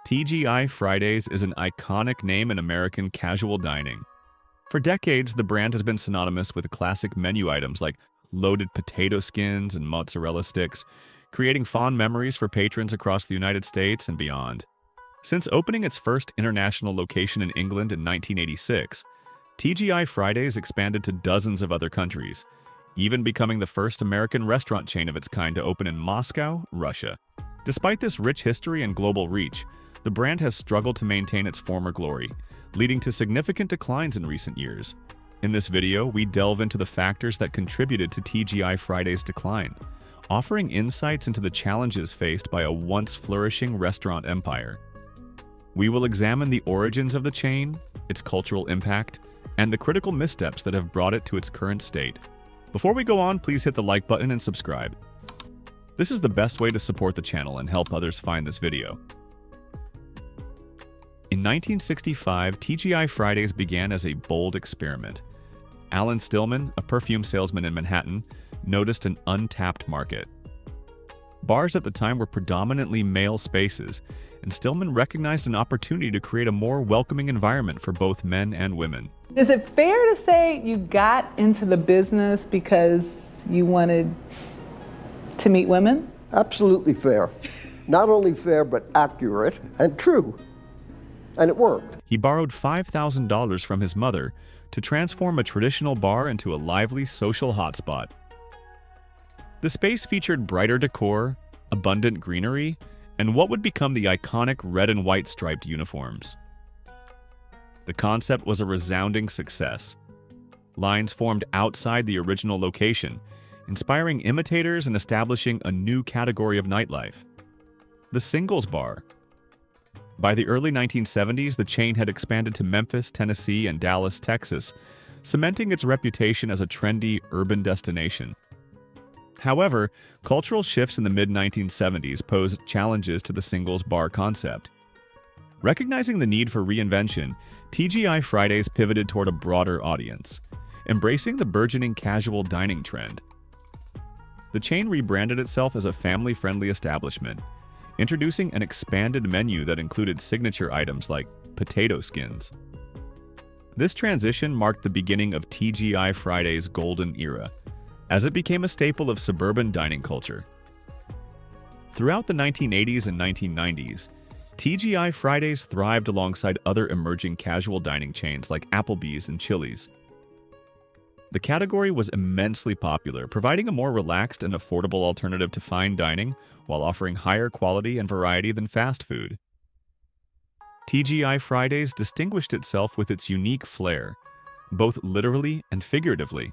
TGI Fridays is an iconic name in American casual dining. For decades, the brand has been synonymous with classic menu items like loaded potato skins and mozzarella sticks, creating fond memories for patrons across the United States and beyond. Since opening its first international location in England in 1986, TGI Fridays expanded to dozens of other countries, even becoming the first American restaurant chain of its kind to open in Moscow, Russia. Despite this rich history and global reach, the brand has struggled to maintain its former glory, leading to significant declines in recent years. In this video, we delve into the factors that contributed to TGI Fridays' decline, offering insights into the challenges faced by a once flourishing restaurant empire. We will examine the origins of the chain, its cultural impact, and the critical missteps that have brought it to its current state. Before we go on, please hit the like button and subscribe. This is the best way to support the channel and help others find this video. In 1965, TGI Fridays began as a bold experiment. Alan Stillman, a perfume salesman in Manhattan, noticed an untapped market. Bars at the time were predominantly male spaces, and Stillman recognized an opportunity to create a more welcoming environment for both men and women. Is it fair to say you got into the business because you wanted to meet women? Absolutely fair. Not only fair, but accurate and true. And it worked. He borrowed $5,000 from his mother to transform a traditional bar into a lively social hotspot. The space featured brighter decor, abundant greenery, and what would become the iconic red and white striped uniforms. The concept was a resounding success. Lines formed outside the original location, inspiring imitators and establishing a new category of nightlife: the singles bar. By the early 1970s, the chain had expanded to Memphis, Tennessee, and Dallas, Texas, cementing its reputation as a trendy urban destination. However, cultural shifts in the mid-1970s posed challenges to the singles bar concept. Recognizing the need for reinvention, TGI Fridays pivoted toward a broader audience, embracing the burgeoning casual dining trend. The chain rebranded itself as a family-friendly establishment, introducing an expanded menu that included signature items like potato skins. This transition marked the beginning of TGI Fridays' golden era, as it became a staple of suburban dining culture. Throughout the 1980s and 1990s, TGI Fridays thrived alongside other emerging casual dining chains like Applebee's and Chili's. The category was immensely popular, providing a more relaxed and affordable alternative to fine dining while offering higher quality and variety than fast food. TGI Fridays distinguished itself with its unique flair, both literally and figuratively.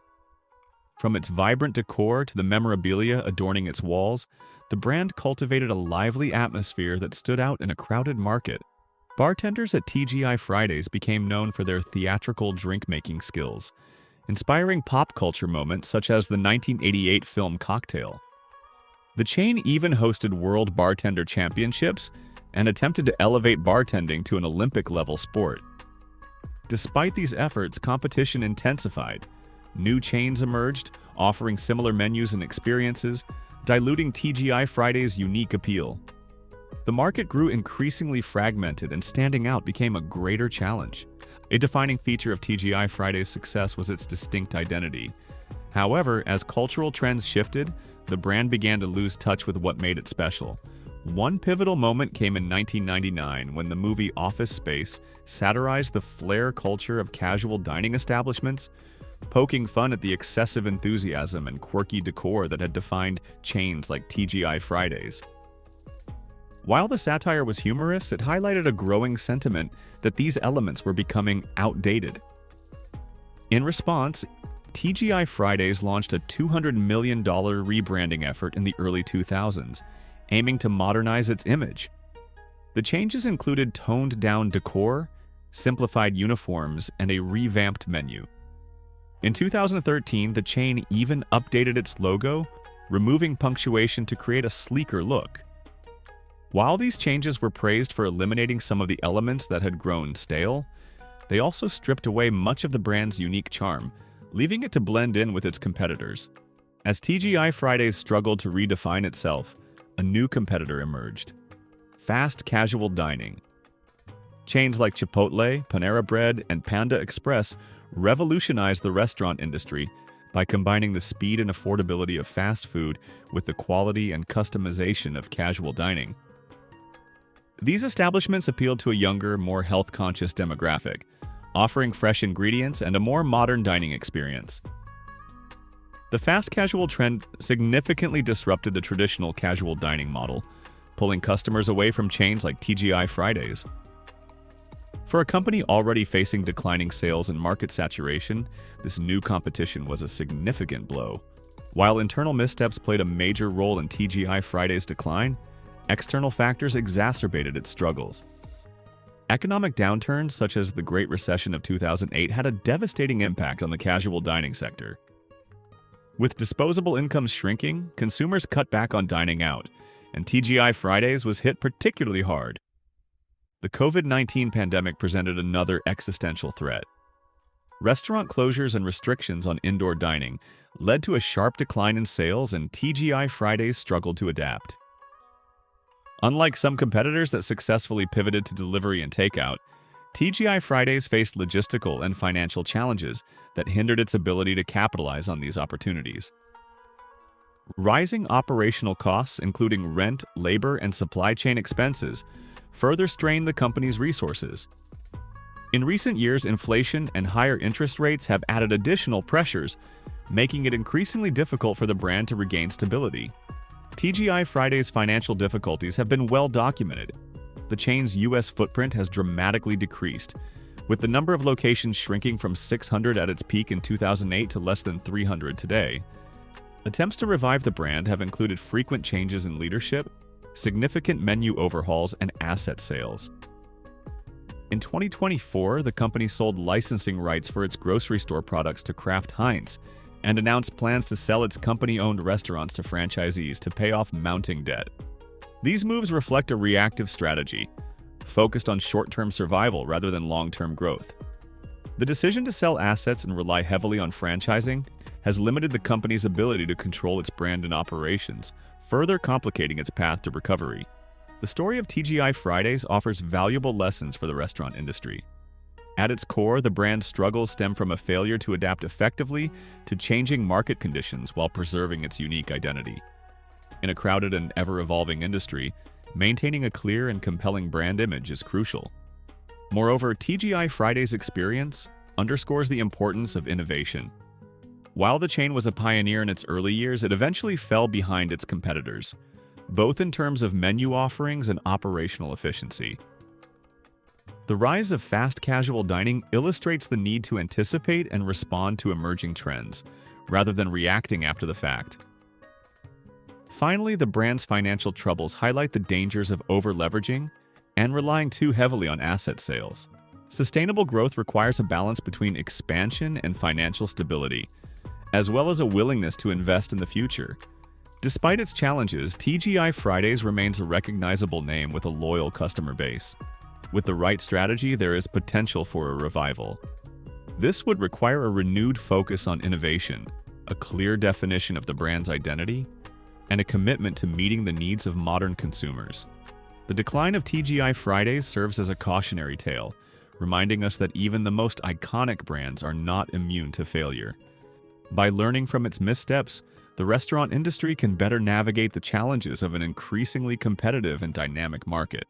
From its vibrant decor to the memorabilia adorning its walls, the brand cultivated a lively atmosphere that stood out in a crowded market. Bartenders at TGI Fridays became known for their theatrical drink-making skills, inspiring pop culture moments such as the 1988 film Cocktail. The chain even hosted World Bartender Championships and attempted to elevate bartending to an Olympic-level sport. Despite these efforts, competition intensified. New chains emerged, offering similar menus and experiences, diluting TGI Fridays' unique appeal. The market grew increasingly fragmented, and standing out became a greater challenge. A defining feature of TGI Fridays' success was its distinct identity. However, as cultural trends shifted, the brand began to lose touch with what made it special. One pivotal moment came in 1999 when the movie Office Space satirized the flair culture of casual dining establishments, poking fun at the excessive enthusiasm and quirky decor that had defined chains like TGI Fridays. While the satire was humorous, it highlighted a growing sentiment that these elements were becoming outdated. In response, TGI Fridays launched a $200 million rebranding effort in the early 2000s, aiming to modernize its image. The changes included toned-down decor, simplified uniforms, and a revamped menu. In 2013, the chain even updated its logo, removing punctuation to create a sleeker look. While these changes were praised for eliminating some of the elements that had grown stale, they also stripped away much of the brand's unique charm, leaving it to blend in with its competitors. As TGI Fridays struggled to redefine itself, a new competitor emerged: fast casual dining. Chains like Chipotle, Panera Bread, and Panda Express revolutionized the restaurant industry by combining the speed and affordability of fast food with the quality and customization of casual dining. These establishments appealed to a younger, more health-conscious demographic, offering fresh ingredients and a more modern dining experience. The fast casual trend significantly disrupted the traditional casual dining model, pulling customers away from chains like TGI Fridays. For a company already facing declining sales and market saturation, this new competition was a significant blow. While internal missteps played a major role in TGI Fridays' decline, external factors exacerbated its struggles. Economic downturns such as the Great Recession of 2008 had a devastating impact on the casual dining sector. With disposable incomes shrinking, consumers cut back on dining out, and TGI Fridays was hit particularly hard. The COVID-19 pandemic presented another existential threat. Restaurant closures and restrictions on indoor dining led to a sharp decline in sales, and TGI Fridays struggled to adapt. Unlike some competitors that successfully pivoted to delivery and takeout, TGI Fridays faced logistical and financial challenges that hindered its ability to capitalize on these opportunities. Rising operational costs, including rent, labor, and supply chain expenses, further strained the company's resources. In recent years, inflation and higher interest rates have added additional pressures, making it increasingly difficult for the brand to regain stability. TGI Fridays' financial difficulties have been well documented. The chain's U.S. footprint has dramatically decreased, with the number of locations shrinking from 600 at its peak in 2008 to less than 300 today. Attempts to revive the brand have included frequent changes in leadership, significant menu overhauls, and asset sales. In 2024, the company sold licensing rights for its grocery store products to Kraft Heinz and announced plans to sell its company-owned restaurants to franchisees to pay off mounting debt. These moves reflect a reactive strategy, focused on short-term survival rather than long-term growth. The decision to sell assets and rely heavily on franchising has limited the company's ability to control its brand and operations, further complicating its path to recovery. The story of TGI Fridays offers valuable lessons for the restaurant industry. At its core, the brand's struggles stem from a failure to adapt effectively to changing market conditions while preserving its unique identity. In a crowded and ever-evolving industry, maintaining a clear and compelling brand image is crucial. Moreover, TGI Fridays' experience underscores the importance of innovation. While the chain was a pioneer in its early years, it eventually fell behind its competitors, both in terms of menu offerings and operational efficiency. The rise of fast casual dining illustrates the need to anticipate and respond to emerging trends, rather than reacting after the fact. Finally, the brand's financial troubles highlight the dangers of over-leveraging and relying too heavily on asset sales. Sustainable growth requires a balance between expansion and financial stability, as well as a willingness to invest in the future. Despite its challenges, TGI Fridays remains a recognizable name with a loyal customer base. With the right strategy, there is potential for a revival. This would require a renewed focus on innovation, a clear definition of the brand's identity, and a commitment to meeting the needs of modern consumers. The decline of TGI Fridays serves as a cautionary tale, reminding us that even the most iconic brands are not immune to failure. By learning from its missteps, the restaurant industry can better navigate the challenges of an increasingly competitive and dynamic market.